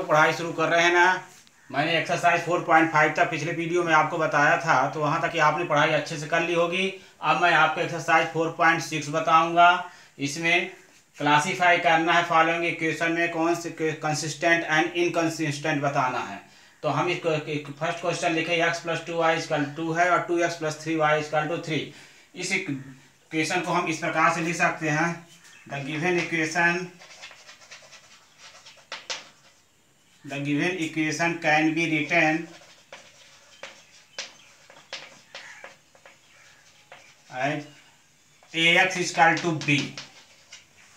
पढ़ाई शुरू कर रहे हैं ना। मैंने एक्सरसाइज 4.5 तक पिछले वीडियो में आपको बताया था, तो वहां तक कि आपने पढ़ाई अच्छे से कर ली होगी। अब मैं आपको एक्सरसाइज 4.6 बताऊंगा। इसमें क्लासीफाई करना है फॉलोइंग इक्वेशन में कौन से कंसिस्टेंट एंड इनकंसिस्टेंट बताना है। तो हम इस फर्स्ट क्वेश्चन लिखे x + 2y = 2 है और 2x + 3y = 3। इस इक्वेशन को हम इस प्रकार से लिख सकते हैं। The given equation can be written as ax = b।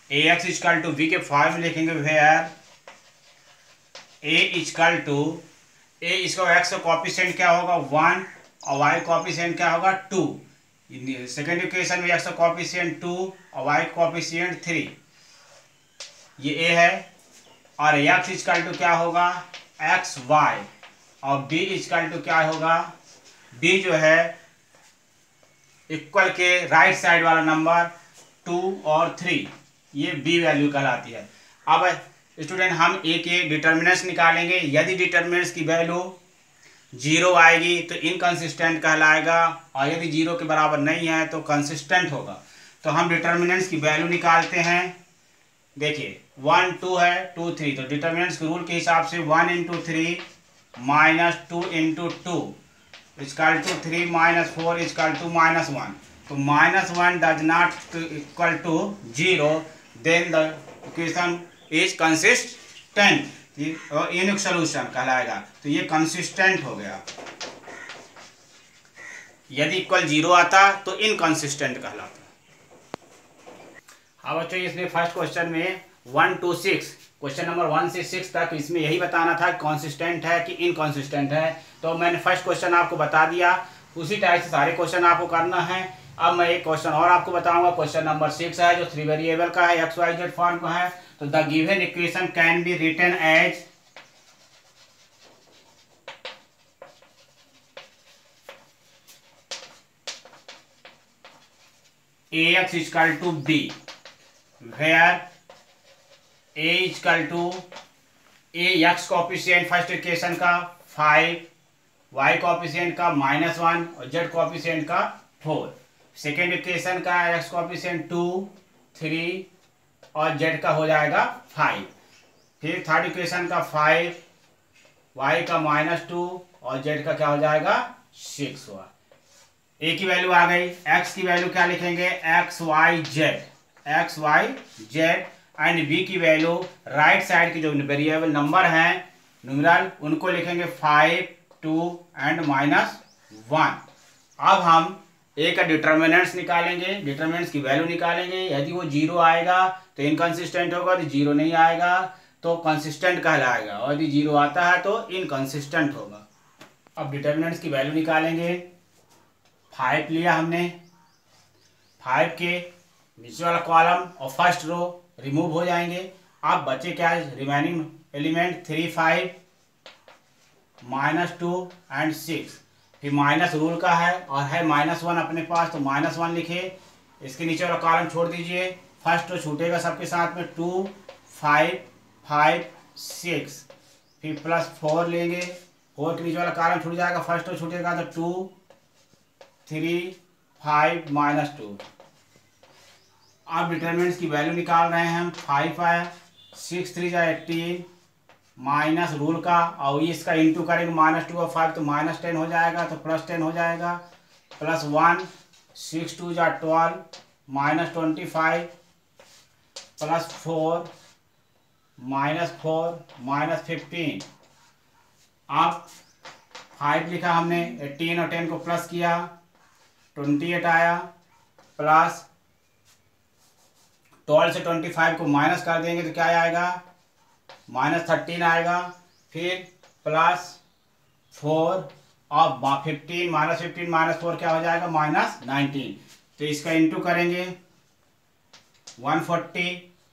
ax = b के फॉर्म में लिखेंगे वेयर इसका x का कोएफिशिएंट क्या होगा 1 और y कोएफिशिएंट क्या होगा 2। सेकेंड इक्वेशन में x का कोएफिशिएंट 2 और y कोएफिशिएंट 3, ये a है। और x = क्या होगा xy और b = क्या होगा b जो है इक्वल के राइट साइड वाला नंबर 2 और 3, ये b वैल्यू कहलाती है। अब स्टूडेंट हम a के डिटर्मिनेंट्स निकालेंगे। यदि डिटर्मिनेंट्स की वैल्यू 0 आएगी तो इनकंसिस्टेंट कहलाएगा, और यदि 0 के बराबर नहीं है तो कंसिस्टेंट होगा। तो हम डिटर्मिनेंट्स की वैल्यू निकालते हैं। देखिए 1 2 है 2 3, तो डिटर्मिनेंट्स के रूल के हिसाब से 1 × 3 - 2 × 2 = 3 - 4 = -1। तो -1 does not equal to 0, then the equation is consistent, unique solution कहलाएगा। तो ये कंसिस्टेंट हो गया। यदि इक्वल 0 आता तो इनकंसिस्टेंट कहलाता। अब बच्चों इसमें फर्स्ट क्वेश्चन में 1 to 6, क्वेश्चन नंबर 1 से 6 तक इसमें यही बताना था कॉन्सिस्टेंट है कि इनकॉन्सिस्टेंट है। तो मैंने फर्स्ट क्वेश्चन आपको बता दिया, उसी टाइप से सारे क्वेश्चन आपको करना है। अब मैं एक क्वेश्चन और आपको बताऊंगा, क्वेश्चन नंबर 6 है जो 3 वेरिएबल का है, एक्स वाई जेड फॉर्म का है। तो the given equation can be written as ax = b, where a = x coefficient first equation का 5, y कोएफिशिएंट का -1 और z कोएफिशिएंट का 4। सेकेंड इक्वेशन का x कोएफिशिएंट 2 3 और z का हो जाएगा 5। फिर थर्ड इक्वेशन का 5, y का -2 और z का क्या हो जाएगा 6 हुआ। a की वैल्यू आ गई। x की वैल्यू क्या लिखेंगे x y z and b की वैल्यू राइट साइड के जो वेरिएबल नंबर हैं न्यूमरल उनको लिखेंगे 5 2 एंड -1। अब हम a का डिटर्मिनेंट्स निकालेंगे, डिटर्मिनेंट्स की वैल्यू निकालेंगे। यदि वो 0 आएगा तो इनकंसिस्टेंट होगा, यदि 0 नहीं आएगा तो कंसिस्टेंट कहलाएगा, और यदि 0 आता है तो इनकंसिस्टेंट होगा। अब डिटर्मिनेंट्स की वैल्यू निकालेंगे। 5 लिया हमने, 5 के नीचे वाला कॉलम और फर्स्ट रो रिमूव हो जाएंगे। अब बचे क्या है रिमेनिंग एलिमेंट 3 5 -2 एंड 6। फिर माइनस रूल का है और है -1 अपने पास, तो -1 लिखे। इसके नीचे वाला कॉलम छोड़ दीजिए, फर्स्ट रो छूटेगा सबके साथ में 2 5 5 6। फिर +4 लेंगे, 4 के नीचे वाला कॉलम छूट जाएगा, फर्स्ट रो छूटेगा तो 2 3 5 -2। अब डिटर्मिनेंट्स की वैल्यू निकाल रहे हैं हम। 5 है 6 3 = 18 माइनस रूल का, और इसका इंटू करेंगे -2 और 5 तो -10 हो जाएगा, तो +10 हो जाएगा। +1 6 2 = 12 -25 +4 -4 -15। अब 5 लिखा हमने, 18 और 10 को प्लस किया 28 आया, प्लस 12 से 25 को माइनस कर देंगे तो क्या आएगा -13 आएगा। फिर +4 और 15 -4 क्या हो जाएगा -19। तो इसका इंटू करेंगे 140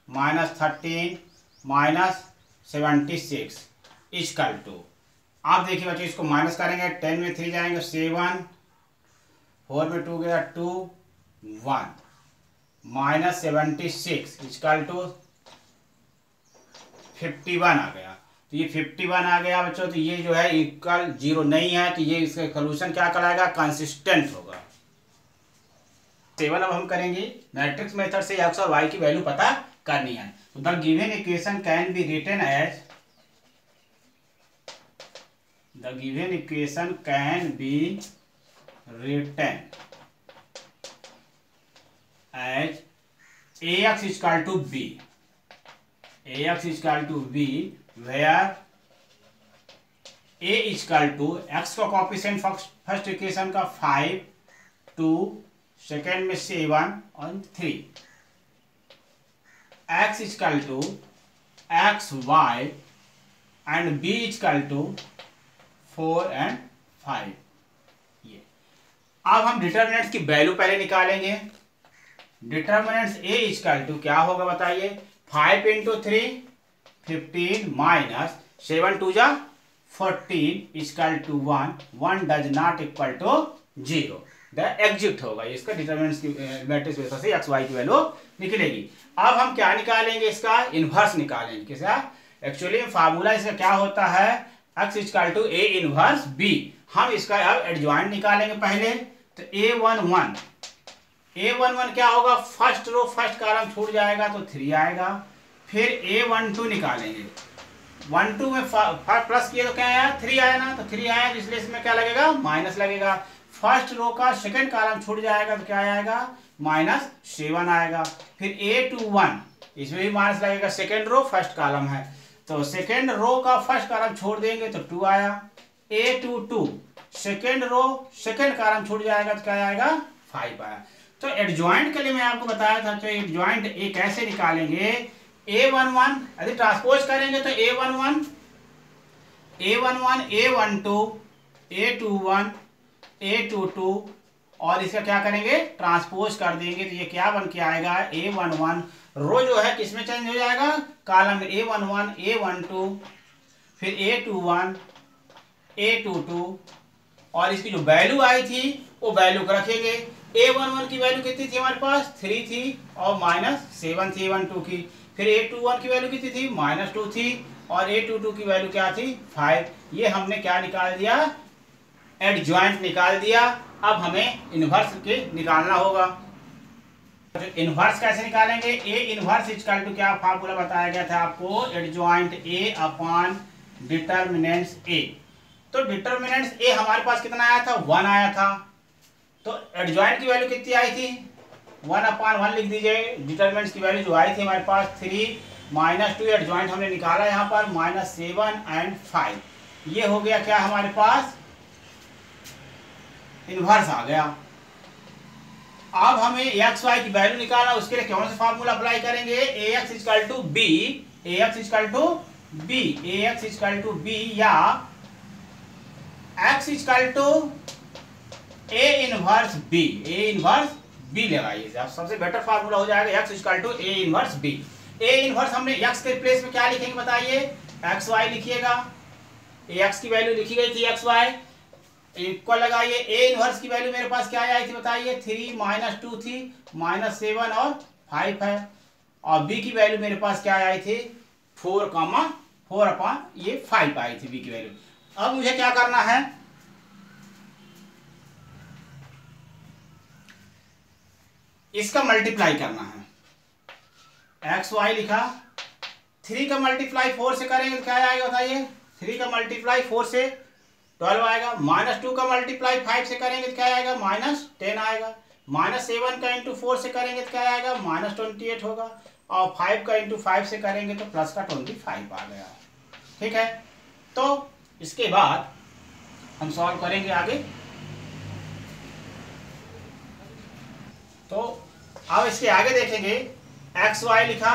-13 -76 = आप देखिए बच्चों इसको माइनस करेंगे, 10 में 3 जाएंगे 7, 4 में 2 गया 2 1 -76 = 51 आ गया। तो ये 51 आ गया बच्चों। तो ये जो है इक्वल 0 नहीं है, तो ये इसका सोल्यूशन क्या कहलाएगा, कंसिस्टेंट होगा। 7 अब हम करेंगे मैट्रिक्स मेथड से एक्स और वाई की वैल्यू पता करनी है। तो the given equation can be written as, the given equation can be written as ax is equal to b, ax is equal to b where a is equal to x का coefficient first equation का 5, 2, second में 7 और 3, x is equal to x y and b is equal to 4 and 5। ये अब हम determinants की value पहले निकालेंगे। डिटर्मिनेंट्स a इक्वल टू क्या होगा बताइए, 5 इंटू 3 15 माइनस 7 2 जा 14 equal to 1, 1 does not equal to 0, the exit होगा। इसका डिटर्मिनेंट्स की मैट्रिक्स वजह से एक्स वाई की वैल्यू निकलेगी। अब हम क्या निकालेंगे, इसका इनवर्स निकालेंगे। किसका, एक्चुअली फार्मूला इसका क्या होता है, x equal to A inverse B. हम इसका अब एडजॉइंट निकालेंगे पहले। तो a11 क्या होगा, फर्स्ट रो फर्स्ट कॉलम छूट जाएगा तो 3 आएगा। फिर a12 निकालेंगे, 12 में प्लस किए तो क्या आया, 3 आया ना, तो 3 आया, इसलिए इसमें क्या लगेगा, माइनस लगेगा। फर्स्ट रो का सेकंड कॉलम छूट जाएगा तो क्या आएगा, -7 आएगा। फिर a21 इसमें भी माइनस लगेगा, सेकंड रो फर्स्ट कॉलम है, तो सेकंड रो का फर्स्ट कॉलम छोड़ देंगे तो 2 आया। a22 second row second column छूट जाएगा तो क्या आएगा, 5 आया। तो एडजॉइंट के लिए मैं आपको बताया था, तो एडजॉइंट ए कैसे निकालेंगे, a11 यदि ट्रांसपोज करेंगे तो a11 a12 a21 a22 और इसका क्या करेंगे, ट्रांसपोज कर देंगे तो ये क्या बन के आएगा, a11 रो जो है किसमें चेंज हो जाएगा, कॉलम a11 a12 फिर a21 a22 और इसकी जो वैल्यू आई थी वो वैल्यू को रखेंगे। a11 की वैल्यू कितनी थी हमारे पास, 3 थी और -7 थी a12 की। फिर a21 की वैल्यू कितनी थी, -2 थी और a22 की वैल्यू क्या थी, 5। ये हमने क्या निकाल दिया, एडजॉइंट निकाल दिया। अब हमें इनवर्स के निकालना होगा। तो इनवर्स कैसे निकालेंगे, a इनवर्स इक्वल टू क्या फार्मूला बताया गया था आपको, adjoint a upon determinants a। तो डिटर्मिनेंट्स a हमारे पास कितना आया था, 1 आया था। तो एडजॉइंट की वैल्यू कितनी आई थी, 1/1 लिख दीजिए। डिटरमिनेंट्स की वैल्यू जो आई थी हमारे पास 3 -2, एडजॉइंट हमने निकाला यहाँ पर -7 and 5। ये हो गया क्या हमारे पास, इनवर्स आ गया। अब हमें एक्स वाई की वैल्यू निकालना, उसके लिए कौन सा फार्मूला अप्लाई करेंगे, ax equal to b, ax equal to b, ax equal to b या x equal to a inverse b, a inverse b लगाइए, आप सबसे बेटर फार्मूला हो जाएगा x equal to a inverse b। a inverse हमने x के place में क्या लिखेंगे बताइए, एक्स वाई लिखिएगा। ax की वैल्यू लिखी गई थी एक्स वाई, इक्वल लगाइए। a इनवर्स की वैल्यू मेरे पास क्या आई थी बताइए, 3 -2 थी, -7 और 5 है। और b की वैल्यू मेरे पास क्या आई थी, 4 ये 5 आई थी b की वैल्यू। अब मुझे क्या करना है, इसका मल्टीप्लाई करना है। एक्स वाई लिखा, 3 का मल्टीप्लाई 4 से करेंगे तो क्या आएगा बताइए, 3 का मल्टीप्लाई 4 से 12 आएगा। -2 का मल्टीप्लाई 5 से करेंगे तो क्या आएगा, -10 आएगा। -7 का इंटू 4 से करेंगे तो क्या आएगा, -28 होगा। और 5 का इंटू 5 से करेंगे तो प्लस का 25 आ गया। ठीक है, तो इसके बाद हम सॉल्व करेंगे आगे। तो अब इसके आगे देखेंगे, एक्स वाई लिखा,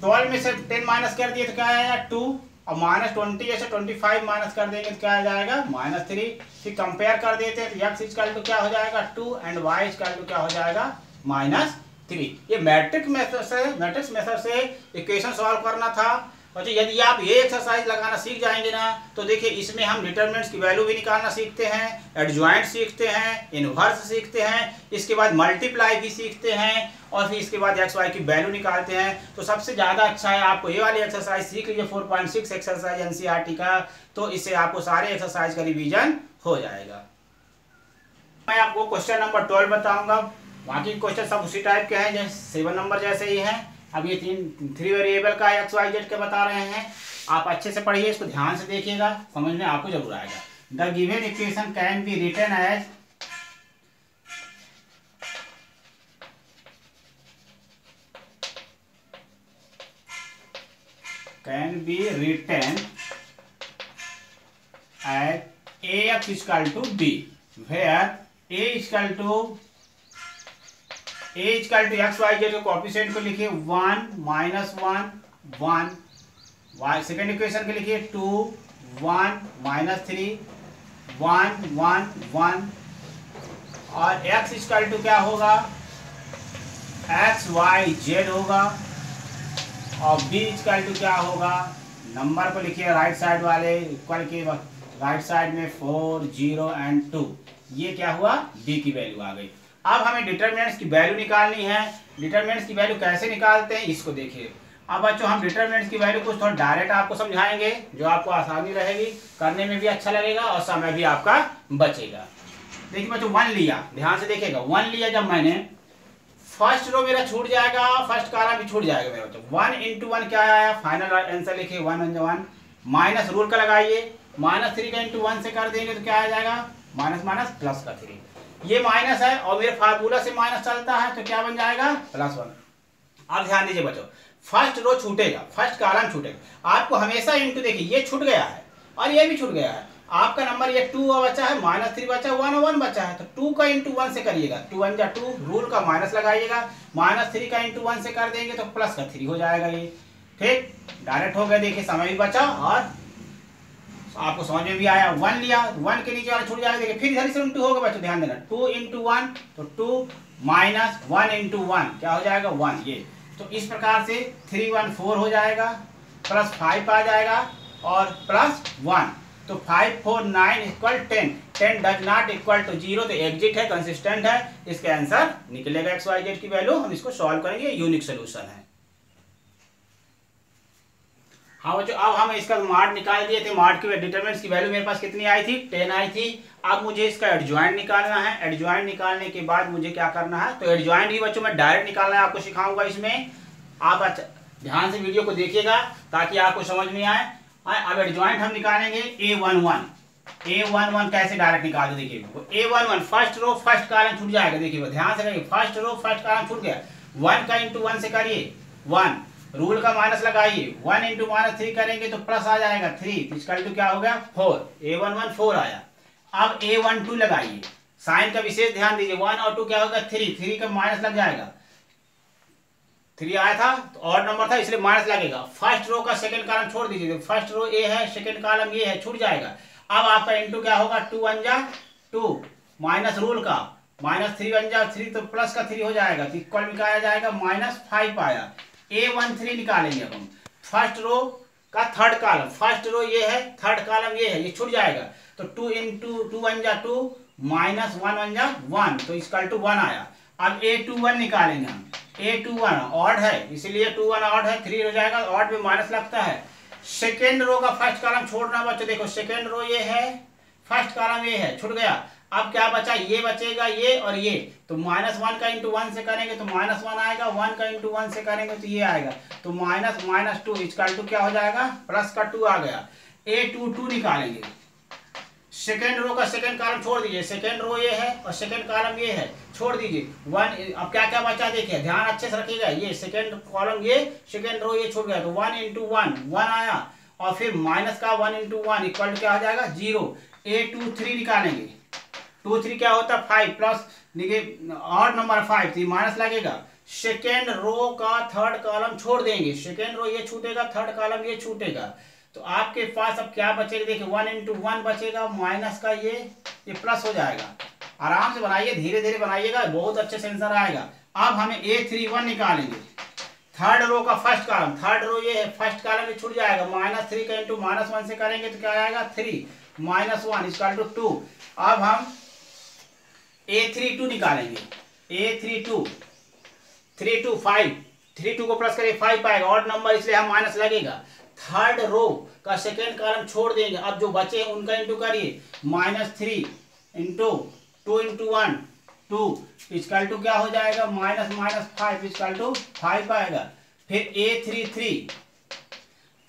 12 में से 10 माइनस कर दिए तो क्या आएगा, 2 और -20 जैसे 25 माइनस कर देंगे तो क्या आ जाएगा, -3। फिर कंपेयर कर देते हैं तो x इक्वल टू क्या हो जाएगा, 2 एंड y इक्वल टू क्या हो जाएगा, -3। ये मैट्रिक्स मेथड से इक्वेशन सॉल्व करना था। बच्चों यदि आप ये एक्सरसाइज लगाना सीख जाएंगे ना तो देखिए इसमें हम डिटरमिनेंट्स की वैल्यू भी निकालना सीखते हैं, एडजॉइंट सीखते हैं, इनवर्स सीखते हैं, इसके बाद मल्टीप्लाई भी सीखते हैं और फिर इसके बाद एक्स वाई की वैल्यू निकालते हैं। तो सबसे ज़्यादा अच्छा है आपको ये वाली एक्सरसाइज सीख लीजिए 4.6 एक्सरसाइज एनसीईआरटी का, तो इससे आपको सारे एक्सरसाइज का रिवीजन हो जाएगा। मैं आपको क्वेश्चन नंबर 12 बताऊंगा, बाकी क्वेश्चन सब उसी टाइप के हैं जैसे 7 नंबर जैसे ही हैं। अब ये 3 वेरिएबल का एक्स वाई जेड के बता रहे हैं, आप अच्छे से पढ़िए, इसको ध्यान से देखिएगा, समझ में आपको जरूर आएगा। The given equation can be written as ax equal to b, where a equal to x y z के कोएफिशिएंट को लिखिए 1 -1 1, y सेकेंड इक्वेशन के लिखिए 2 1 -3 1 1 1, और x इक्वल टू क्या होगा, x y z होगा, और b इक्वल टू क्या होगा, नंबर को लिखिए राइट साइड वाले इक्वल के राइट साइड में 4 0 एंड 2, ये क्या हुआ, b की वैल्यू आ गई। अब हमें डिटरमिनेंट्स की वैल्यू निकालनी है। डिटरमिनेंट्स की वैल्यू कैसे निकालते हैं इसको देखिए। अब बच्चों हम डिटरमिनेंट्स की वैल्यू कुछ थोड़ा डायरेक्ट आपको समझाएंगे, जो आपको आसानी रहेगी, करने में भी अच्छा लगेगा और समय भी आपका बचेगा। देखिए बच्चों 1 लिया, ध्यान से देखिएगा, 1 लिया जब मैंने, फर्स्ट रो मेरा छूट जाएगा, फर्स्ट कॉलम भी छूट जाएगा मेरा बच्चों। 1 × 1 क्या आया, फाइनल आंसर लिखिए 1 × 1, माइनस रूल का लगाइए, -3 का × 1 से कर देंगे तो क्या आ जाएगा, माइनस माइनस प्लस का 3, ये माइनस है और मेरे फार्मूला से माइनस चलता है तो क्या बन जाएगा, +1। अब ध्यान दीजिए बच्चों, फर्स्ट रो छूटेगा, फर्स्ट कॉलम छूटेगा, आपको हमेशा इनटू, देखिए ये छूट गया है और ये भी छूट गया है, आपका नंबर ये 2 बचा है, -3 बचा, 1 और 1 बचा है, तो 2 का × 1 से करिएगा, 2 1 जा 2, रूल का माइनस लगाइएगा, -3 का × 1 से कर देंगे तो प्लस का 3 हो जाएगा, ये ठीक डायरेक्ट हो गया। देखिए समय भी बचा और आपको समझ में भी आया। 1 लिया, 1 के नीचे वाला छूट जाएगा, देखिए फिर इधर से × होगा बच्चों, ध्यान देना, 2 × 1 तो 2 -1 × 1 क्या हो जाएगा, 1, ये तो इस प्रकार से 3 1 4 हो जाएगा, +5 आ जाएगा और +1, तो 5 4 9 = 10, 10 डज नॉट इक्वल टू 0, तो एग्जिट है, कंसिस्टेंट है, इसका आंसर निकलेगा एक्स वाई जेड की वैल्यू। हम इसको सॉल्व करेंगे, यूनिक सोल्यूशन है। हाँ बच्चों, अब हम इसका मार्ड निकाल दिए थे, मार्ड की डिटरमिनेंट्स की वैल्यू मेरे पास कितनी आई थी, 10 आई थी। अब मुझे इसका एडजॉइंट निकालना है, एडजॉइंट निकालने के बाद मुझे क्या करना है, तो एडजॉइंट ही बच्चों मैं डायरेक्ट निकालना है, आपको सिखाऊंगा इसमें, आप अच्छा ध्यान से वीडियो को देखिएगा ताकि आपको समझ में आए। अब एडजॉइंट हम निकालेंगे A11 कैसे डायरेक्ट निकाल, देखिए A11 first row first column छूट जाएगा, देखिए ध्यान से करिए, फर्स्ट रो फर्स्ट कॉलम छूट गया, 1 का × 1 से करिए 1, रूल का माइनस लगाइए, 1 × -3 करेंगे तो प्लस आ जाएगा 3, इक्वल टू क्या हो गया 4, A11 4 आया। अब A12 लगाइए, साइन का विशेष ध्यान दीजिए, 1 और 2 क्या होगा 3, 3 का माइनस लग जाएगा, 3 आया था तो और नंबर था इसलिए माइनस लगेगा। फर्स्ट रो का सेकंड कॉलम छोड़ दीजिए, फर्स्ट रो ए है, सेकंड कॉलम ये है, छूट जाएगा। अब आपका इनटू क्या होगा, 2 1 जा 2 माइनस रूल का, -3 1 जा 3 तो प्लस का 3 हो जाएगा, तो इक्वल में क्या आ जाएगा, -5 आया। A13 निकालेंगे अब हम, फर्स्ट रो का थर्ड कॉलम, फर्स्ट रो ये है, थर्ड कॉलम ये है, ये छूट जाएगा, तो 2 × 2 1 जा 2 -1 1 जा 1, तो इक्वल टू 1 आया। अब A21 निकालेंगे हम, A21 ऑड है इसलिए 21 ऑड है, 3 हो जाएगा, ऑड में माइनस लगता है। सेकेंड रो का फर्स्ट कॉलम छोड़ना बच्चों, देखो सेकेंड रो ये है, फर्स्ट कॉलम ये है, छूट गया। अब क्या बचा, ये बचेगा ये और ये, तो -1 का × 1 से करेंगे तो -1 आएगा, 1 का × 1 से करेंगे तो ये आएगा, तो -2 इक्वल टू क्या हो जाएगा, प्लस का 2 आ गया। A22 निकालेंगे, सेकेंड रो का सेकेंड कॉलम छोड़ दीजिए, सेकेंड रो ये है और सेकेंड कॉलम ये है, छोड़ दीजिए 1। अब क्या क्या बचा देखिए, ध्यान अच्छे से रखिएगा, ये सेकेंड कॉलम ये, सेकेंड रो ये छूट गया, तो 1 × 1 आया, और फिर माइनस का 1 × 1 इक्वल टू क्या हो जाएगा 0। A23 निकालेंगे, 2 3 क्या होता है 5, प्लस देखिए और नंबर 5, तो माइनस लगेगा। सेकेंड रो का थर्ड कॉलम छोड़ देंगे, सेकेंड रो ये छूटेगा, थर्ड कॉलम ये छूटेगा, तो आपके पास अब क्या बचेगा, देखिए 1 × 1 बचेगा, माइनस का ये प्लस हो जाएगा। आराम से बनाइए, धीरे धीरे बनाइएगा, बहुत अच्छे से आंसर आएगा। अब हमें A31 निकालेंगे, थर्ड रो का फर्स्ट कॉलम, थर्ड रो ये है, फर्स्ट कॉलम ये छूट जाएगा, -3 का इंटू -1 से करेंगे तो क्या आएगा 3 -1 इक्वल टू 2। अब हम A32 निकालेंगे, A32 32 5 32 को प्लस करें 5 आएगा, ऑड नंबर इसलिए हम माइनस लगेगा। थर्ड रो का सेकेंड कॉलम छोड़ देंगे, अब जो बचे हैं उनका इंटू करिए, -3 इंटू 2 इंटू 1 2 इक्वल टू क्या हो जाएगा, -5 इक्वल टू 5 आएगा। फिर A33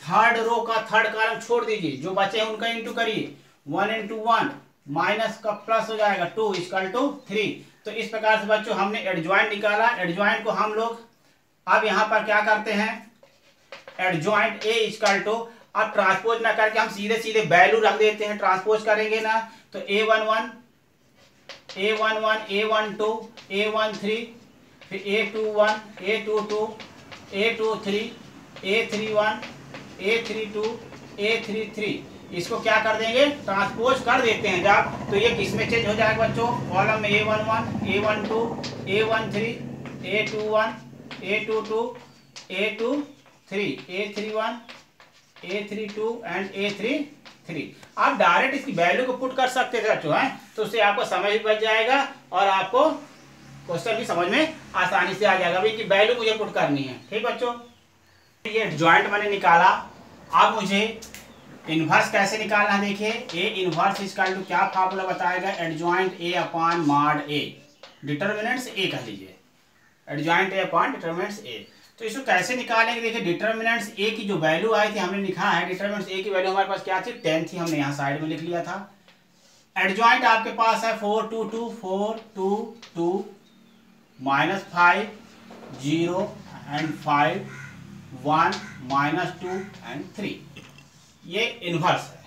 थर्ड रो का थर्ड कॉलम छोड़ दीजिए, जो बचे हैं उनका इंटू करिए, 1 इंटू 1 माइनस का प्लस हो जाएगा 2 इक्वल टू 3। तो इस प्रकार से बच्चों हमने एडजॉइंट निकाला। एडजॉइंट को हम लोग अब यहाँ पर क्या करते हैं, एडजॉइंट A इक्वल टू, अब ट्रांसपोज ना करके हम सीधे सीधे वैल्यू रख देते हैं, ट्रांसपोज करेंगे ना तो A11 A11 A12 A13 फिर A21 A22 A23 A31 A32 A33, इसको क्या कर देंगे, ट्रांसपोज कर देते हैं जब, तो ये किसमें चेंज हो जाएगा बच्चों, कॉलम में A11 A12 A13 A21 A22 A23 A31 A32 and A33। आप डायरेक्ट इसकी वैल्यू को पुट कर सकते थे बच्चों, हैं तो उससे आपको समय भी बच जाएगा और आपको क्वेश्चन भी समझ में आसानी से आ जाएगा। अभी की वैल्यू मुझे पुट करनी है, ठीक बच्चों। ये जॉइंट मैंने निकाला, अब मुझे इनवर्स कैसे निकालना है, देखिए ए इनवर्स इक्वल टू क्या फार्मूला बताएगा, adjoint A upon mod A, determinants A कह लीजिए, adjoint A upon determinants A. तो इसको कैसे निकालेंगे, देखिए डिटर्मिनेंट्स ए की जो वैल्यू आई थी हमने लिखा है, डिटर्मिनेंट्स ए की वैल्यू हमारे पास क्या थी 10 थी, हमने यहाँ साइड में लिख लिया था। एडजॉइंट आपके पास है 4 2 2 4 2 2 -5 0 एंड 5 1 -2 एंड 3, ये इनवर्स है।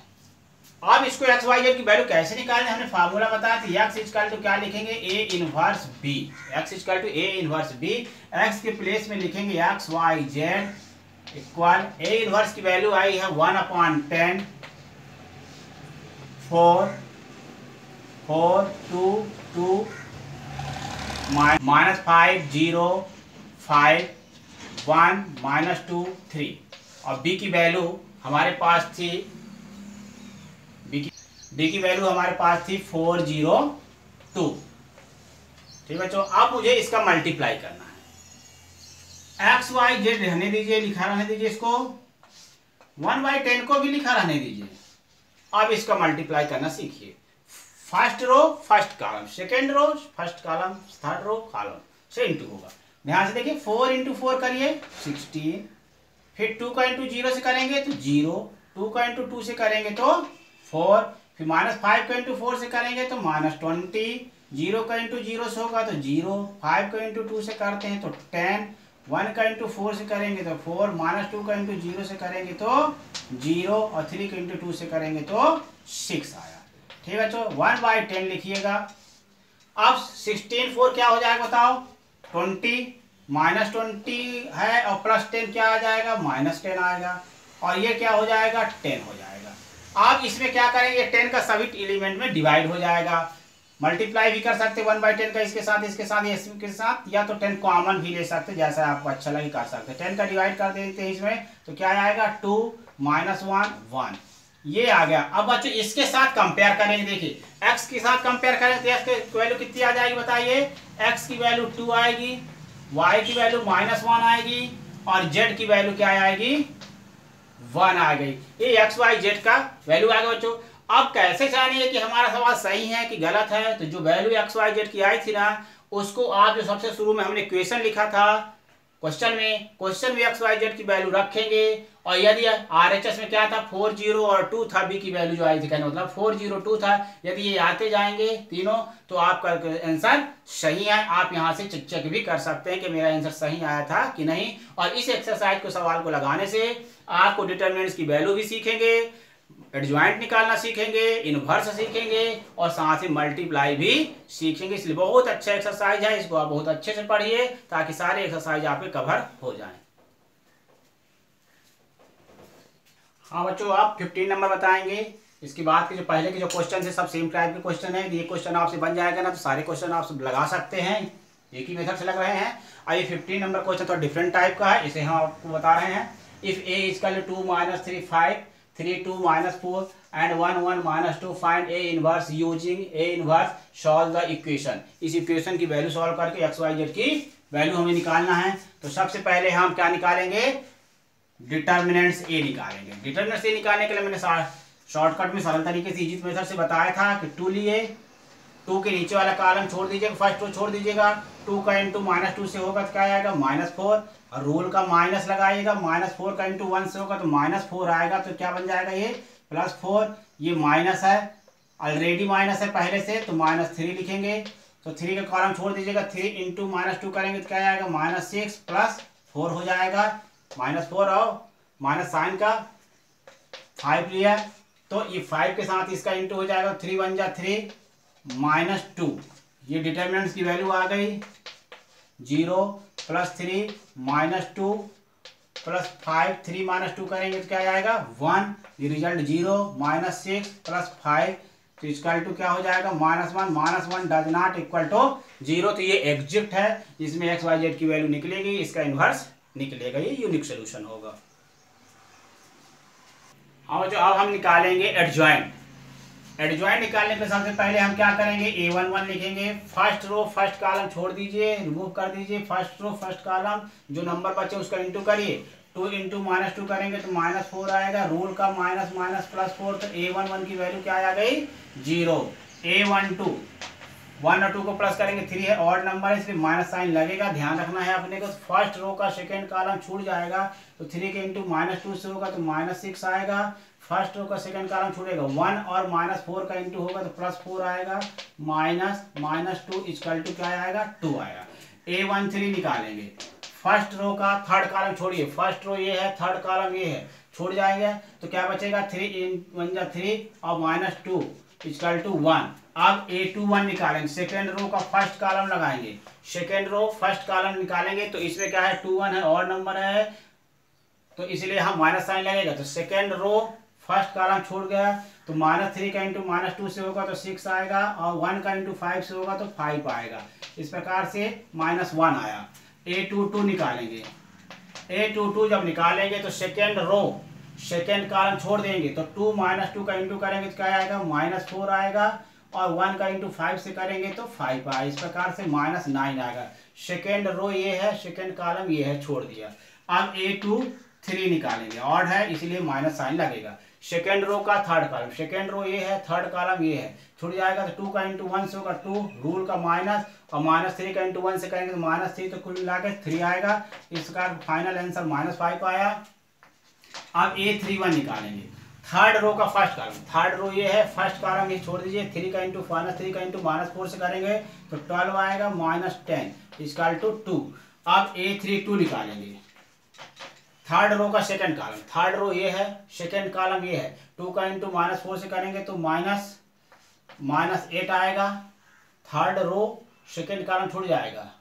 अब इसको एक्स वाई जेड की वैल्यू कैसे निकालने, हमने फार्मूला बताया था, एक्स इक्वल टू क्या लिखेंगे, A inverse B, x equal to A inverse B, x के प्लेस में लिखेंगे x y z equal, A inverse की वैल्यू आई है 1/10 4 4 2 2 -5 0 5 1 -2 3, और बी की वैल्यू हमारे पास थी, बी की वैल्यू हमारे पास थी 402, ठीक है। तो अब मुझे इसका मल्टीप्लाई करना है, एक्स वाई जेड रहने दीजिए, लिखा रहने दीजिए, इसको 1/10 को भी लिखा रहने दीजिए। अब इसका मल्टीप्लाई करना सीखिए, first row first column, second row first column, third row column से इंटू होगा। ध्यान से देखिए 4 इंटू 4 करिए 16, फिर 2 का इंटू 0 से करेंगे तो 0, 2 का इंटू 2 से करेंगे तो 4, फिर -5 का इंटू 4 से करेंगे तो -20, 0 का इंटू 0 से होगा तो 0, 5 का इंटू 2 से करते हैं तो 10, 1 का इंटू 4 से करेंगे तो 4, -2 का इंटू 0 से करेंगे तो 0, और 3 का इंटू 2 से करेंगे तो 6 आया, ठीक है। तो 1/10 लिखिएगा। अब 16 4 क्या हो जाएगा बताओ, 20 -20 है और +10 क्या आ जाएगा, -10 आएगा, और ये क्या हो जाएगा 10 हो जाएगा। आप इसमें क्या करेंगे, 10 का सभी एलिमेंट में डिवाइड हो जाएगा, मल्टीप्लाई भी कर सकते 1/10 का इसके साथ इसके साथ, या तो 10 कॉमन भी ले सकते, जैसा आपको अच्छा लगे कर सकते। 10 का डिवाइड कर देते हैं इसमें तो क्या आएगा 2 -1 1, ये आ गया। अब बच्चों इसके साथ कंपेयर करेंगे, देखिए x के साथ कंपेयर करें तो x की वैल्यू कितनी आ जाएगी बताइए, x की वैल्यू 2 आएगी, y की वैल्यू -1 आएगी, और z की वैल्यू क्या आएगी 1 आ गई। ये x y z का वैल्यू आ गया बच्चों। अब कैसे जानिए कि हमारा सवाल सही है कि गलत है, तो जो वैल्यू x y z की आई थी ना, उसको आप जो सबसे शुरू में हमने क्वेश्चन लिखा था, क्वेश्चन में एक्स वाई जेड की वैल्यू रखेंगे, और यदि आरएचएस में क्या था 40 और 2 था, बी की वैल्यू जो आई थी, कहने मतलब 402 था, यदि ये आते जाएंगे तीनों तो आपका आंसर सही है। आप यहाँ से चेक भी कर सकते हैं कि मेरा आंसर सही आया था कि नहीं। और इस एक्सरसाइज को सवाल को लगाने से आपको डिटरमिनेंट्स की वैल्यू भी सीखेंगे, एडजॉइंट निकालना सीखेंगे, इनवर्स सीखेंगे, और साथ ही मल्टीप्लाई भी सीखेंगे। इसलिए बहुत अच्छा एक्सरसाइज है, इसको आप बहुत अच्छे से पढ़िए ताकि सारे एक्सरसाइज आपके कवर हो जाएं। हाँ बच्चों, आप 15 नंबर बताएंगे। इसके बाद के जो पहले के जो क्वेश्चन थे सब सेम टाइप के क्वेश्चन है। ये क्वेश्चन आपसे बन जाएगा ना, तो सारे क्वेश्चन आप सब लगा सकते हैं। एक ही मेथड से लग रहे हैं। और ये 15 नंबर क्वेश्चन थोड़ा डिफरेंट टाइप का है, इसे हम आपको बता रहे हैं। If A equal to 2 - 3 5 3 2 - 4 and 1 1 - 2 find A inverse using A inverse solve the equation. इस इक्वेशन की वैल्यू सॉल्व करके एक्स वाई जेड की वैल्यू हमें निकालना है। तो सबसे पहले हम क्या निकालेंगे, डिटर्मिनेंट्स ए निकालेंगे। डिटर्मिनेंट्स ए निकालने के लिए मैंने शॉर्टकट में सरल तरीके से इजी मेथड से बताया था कि 2 लिए, 2 के नीचे वाला कॉलम छोड़ दीजिएगा, फर्स्ट रो छोड़ दीजिएगा। 2 का इंटू -2 से होगा तो क्या आएगा -4, और रूल का माइनस लगाइएगा। -4 का इंटू 1 से होगा तो -4 आएगा, तो क्या बन जाएगा ये +4। ये माइनस है, ऑलरेडी माइनस है पहले से, तो -3 लिखेंगे। तो 3 का कॉलम छोड़ दीजिएगा, 3 इंटू -2 करेंगे तो क्या आएगा -6 + 4 हो जाएगा। -4 और माइनस साइन का 5 लिया, तो ये 5 के साथ इसका इंटू हो जाएगा, 3 1 जा 3 -2। ये डिटर्मिनेंट्स की वैल्यू आ गई 0 + 3 -2 + 5, 3 -2 करेंगे तो क्या आएगा 1। ये रिजल्ट 0 -6 + 5, तो इसका टू क्या हो जाएगा -1 -1 डज नॉट इक्वल टू 0। तो ये एग्जिट है, इसमें एक्स वाई जेड की वैल्यू निकलेगी, इसका इनवर्स निकलेगा, ये यूनिक सोल्यूशन होगा। और जो अब हम निकालेंगे एडजॉइंट। एडजॉइंट निकालने के सबसे पहले हम क्या करेंगे, A11 लिखेंगे। फर्स्ट रो फर्स्ट कॉलम छोड़ दीजिए, रिमूव कर दीजिए। फर्स्ट रो फर्स्ट कॉलम जो नंबर बचे उसका इंटू करिए। 2 इंटू -2 करेंगे तो -4 आएगा, रूल का माइनस माइनस +4, तो A11 की वैल्यू क्या आ गई 0। A12 1 और 2 को प्लस करेंगे 3 है, ऑड नंबर है इसलिए माइनस साइन लगेगा, ध्यान रखना है अपने को। फर्स्ट रो का सेकंड कॉलम छूट जाएगा, तो 3 के इंटू -2 से होगा तो -6 आएगा। फर्स्ट रो का सेकंड कॉलम छूटेगा, 1 और -4 का इंटू होगा तो +4 आएगा, -2 इक्वल टू क्या आएगा 2 आएगा। A13 निकालेंगे। फर्स्ट रो का थर्ड कॉलम छोड़िए, फर्स्ट रो ये है, थर्ड कॉलम ये है, छोड़ जाएंगे तो क्या बचेगा 3 × 1 = 3 और -2 इक्वल टू 1। अब A21 निकालेंगे, सेकेंड रो का फर्स्ट कॉलम लगाएंगे। सेकेंड रो फर्स्ट कॉलम निकालेंगे तो इसमें क्या है 2 1 है, और नंबर है तो इसलिए हम माइनस साइन लगेगा। तो सेकेंड रो फर्स्ट कॉलम छोड़ गया, तो -3 का इंटू -2 से होगा तो 6 आएगा, और 1 का इंटू 5 से होगा तो 5 आएगा। इस प्रकार से -1 आया। A22 निकालेंगे। A22 जब निकालेंगे तो सेकेंड रो सेकेंड कॉलम छोड़ देंगे, तो 2 -2 का इंटू करेंगे तो क्या आएगा -4 आएगा, और 1 का इंटू 5 से करेंगे तो 5 आएगा। इस प्रकार से -9 आएगा। सेकेंड रो ये है, सेकेंड कॉलम ये है, छोड़ दिया। अब A23 निकालेंगे, ऑड है इसलिए माइनस साइन लगेगा। सेकेंड रो का थर्ड कॉलम, सेकेंड रो ये है, थर्ड कॉलम ये है, छूट जाएगा तो 2 का इंटू 1 से होगा 2, रूल का माइनस, और -3 का इंटू 1 से करेंगे तो -3, तो कुल मिला के 3 आएगा। इसका फाइनल आंसर -5 आया। अब A31 निकालेंगे। थर्ड रो का फर्स्ट कॉलम, थर्ड रो ये है, फर्स्ट कॉलम ये छोड़ दीजिए, 3 का इंटू -4 से करेंगे तो 12 आएगा, -10 इक्वल टू 2। अब A32 निकालेंगे। थर्ड रो का सेकंड कॉलम, थर्ड रो ये है, सेकंड कॉलम ये है, 2 का इंटू -4 से करेंगे तो -8 आएगा। थर्ड रो सेकंड कॉलम छूट जाएगा,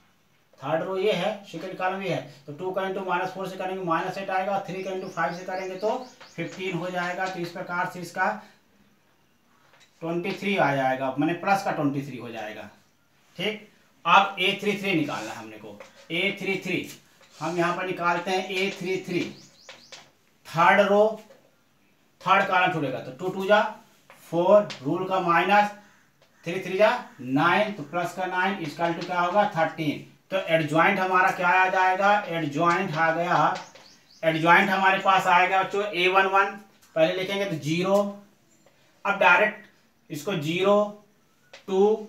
थर्ड रो ये है, सेकंड कॉलम ये है, तो 2 का इंटू -4 से करेंगे -8 आएगा, 3 का इंटू 5 से करेंगे तो 15 हो जाएगा। तो इस प्रकार से इसका 23 आ जाएगा, मैंने प्लस का 23 हो जाएगा। ठीक, अब A33 निकालना है हमने को। A33 हम यहाँ पर निकालते हैं। A33 third row third column छूटेगा, तो 2 2 जा 4, रूल का माइनस, 3 3 जा 9, तो प्लस का 9 इक्वल टू क्या होगा 13। तो एडजॉइंट हमारा क्या आ जाएगा, एडजॉइंट आ गया, एडजॉइंट हमारे पास आएगा बच्चों A11, पहले लिखेंगे तो 0। अब डायरेक्ट इसको 0 2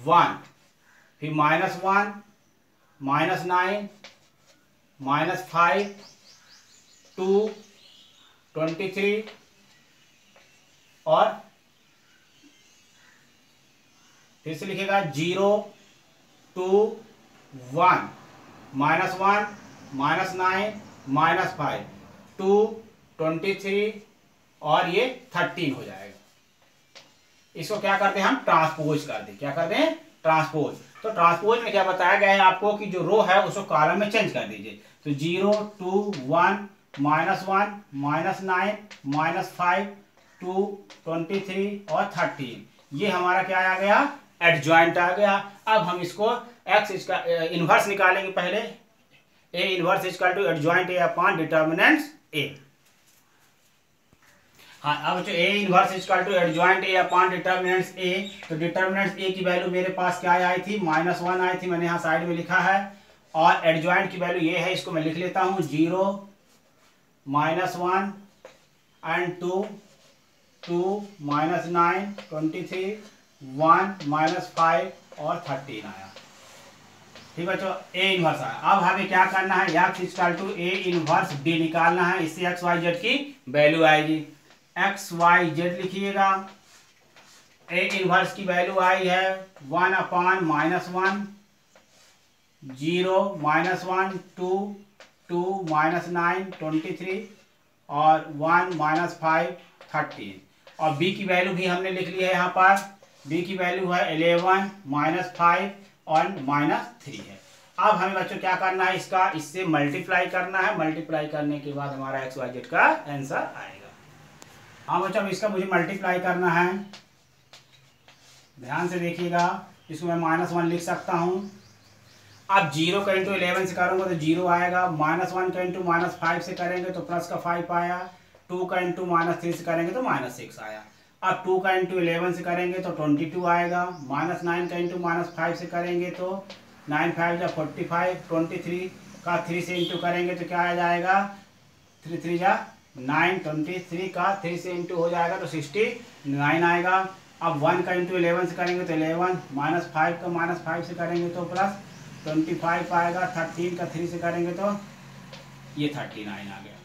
1, फिर -1 -9 -5 2 23 और फिर से लिखेगा 0 2 1 -1 -9 -5 2 23 और ये 13 हो जाएगा। इसको क्या करते हैं हम ट्रांसपोज कर दें, क्या करते हैं ट्रांसपोज। तो ट्रांसपोज में क्या बताया गया है आपको कि जो रो है उसको कॉलम में चेंज कर दीजिए। तो 0 2 1 -1 -9 -5 2 23 और 13, ये हमारा क्या आ गया एडजॉइंट आ गया। अब हम इसको एक्स इसका इन्वर्स निकालेंगे पहले, A inverse equal to adjoint A upon determinants A. हाँ, अब जो A inverse equal to adjoint A upon determinants A, तो डिटर्मिनेंट्स ए की वैल्यू मेरे पास क्या आई थी, -1 आई थी, मैंने यहाँ साइड में लिखा है। और एडजॉइंट की वैल्यू ये है, इसको मैं लिख लेता हूँ 0 -1 एंड 2 -9 23 1 -5 और 13 आया। ठीक है, तो ए इनवर्स आया। अब हमें क्या करना है, x equal to A inverse B निकालना है। इससे एक्स वाई जेड की वैल्यू आएगी। एक्स वाई जेड लिखिएगा। ए इनवर्स की वैल्यू आई है 1 अपॉन -1 0 -1 2 2 -9 23 और 1 -5 13। और बी की वैल्यू भी हमने लिख ली है यहाँ पर। बी की वैल्यू है 11 -5 और -3 है। अब हमें बच्चों क्या करना है, इसका इससे मल्टीप्लाई करना है। मल्टीप्लाई करने के बाद हमारा एक्स वाई जेड का आंसर आएगा। हाँ बच्चों, इसका मुझे मल्टीप्लाई करना है, ध्यान से देखिएगा। इसको मैं -1 लिख सकता हूँ। अब 0 का इंटू 11 से करूँगा तो 0 आएगा। -1 का इंटू -5 से करेंगे तो प्लस का 5 आया। 2 का इंटू -3 से करेंगे तो -6 आया। अब 2 का इंटू 11 से करेंगे तो 22 आएगा। -9 का इंटू -5 से करेंगे तो 9 5 या 45। 23 का 3 से इंटू करेंगे तो क्या आ जाएगा, 3 3 या 9। 23 का 3 से इंटू हो जाएगा तो 69 आएगा। अब 1 का इंटू 11 से करेंगे तो 11। -5 का -5 से करेंगे तो प्लस 25 आएगा। 13 का 3 से करेंगे तो ये 39 आ गया।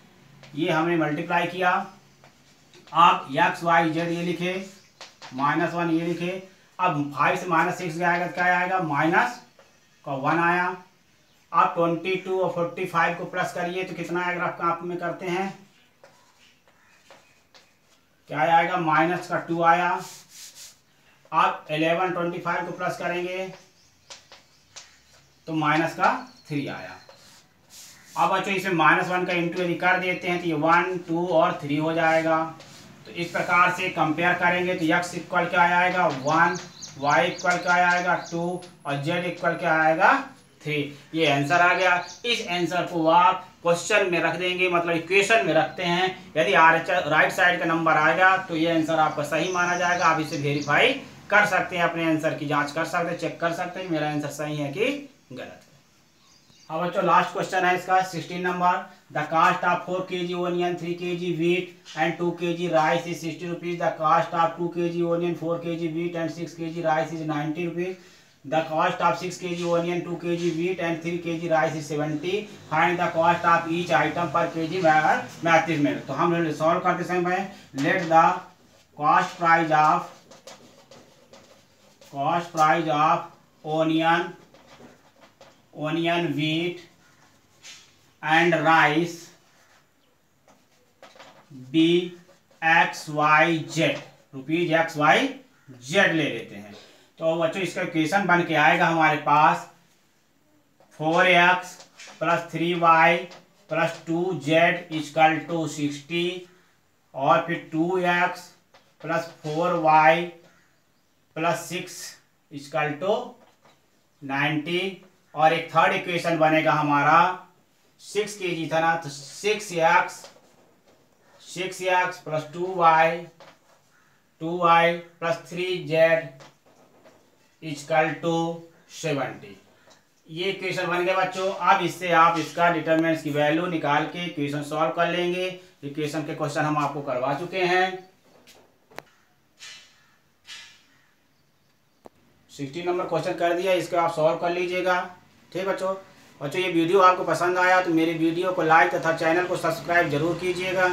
ये हमने मल्टीप्लाई किया। आप एक्स वाई जेड ये लिखे, -1 ये लिखे। अब 5 से -6 आएगा तो क्या आएगा, -1 आया। आप 22 और 45 को प्लस करिए तो कितना आएगा, आपका आप में करते हैं, क्या आएगा, -2 आया। आप 11 25 को प्लस करेंगे तो -3 आया। अब बच्चों इसमें -1 का इंटू यदि कर देते हैं तो ये 1 2 और 3 हो जाएगा। तो इस प्रकार से कंपेयर करेंगे तो x इक्वल क्या आएगा 1, y इक्वल क्या आएगा 2 और z इक्वल क्या आएगा 3। ये आंसर आ गया। इस आंसर को आप क्वेश्चन में रख देंगे, मतलब इक्वेशन में रखते हैं। यदि राइट साइड का नंबर आएगा तो ये आंसर आपका सही माना जाएगा। आप इसे वेरीफाई कर सकते हैं, अपने आंसर की जांच कर सकते हैं, चेक कर सकते हैं मेरा आंसर सही है कि गलत है। अब बच्चों लास्ट क्वेश्चन है इसका 16 number. The cost of 4 kg onion 3 kg wheat and 2 kg rice is 60 rupees. The cost of 2 kg onion 4 kg wheat and 6 kg rice is 90 rupees. The cost of 6 kg onion 2 kg wheat and 3 kg rice is 70. Find the cost of each item per kg maths में। तो हम solve करते समय let the cost price of onion wheat and rice be XYZ, rupees XYZ ले लेते हैं। तो बच्चों इसका इक्वेशन बन के आएगा हमारे पास 4x + 3y + 2z = 60 और फिर 2x + 4y + 6 = 90। और एक थर्ड इक्वेशन बनेगा हमारा 6 kg था ना, तो 6x + 2y + 3z = 70। ये इक्वेशन बन गया बच्चों। अब इससे आप इसका डिटरमिनेंट्स की वैल्यू निकाल के इक्वेशन सॉल्व कर लेंगे। इक्वेशन के क्वेश्चन हम आपको करवा चुके हैं। 16 नंबर क्वेश्चन कर दिया, इसको आप सॉल्व कर लीजिएगा। ठीक बच्चों, ये वीडियो आपको पसंद आया तो मेरे वीडियो को लाइक तथा चैनल को सब्सक्राइब जरूर कीजिएगा।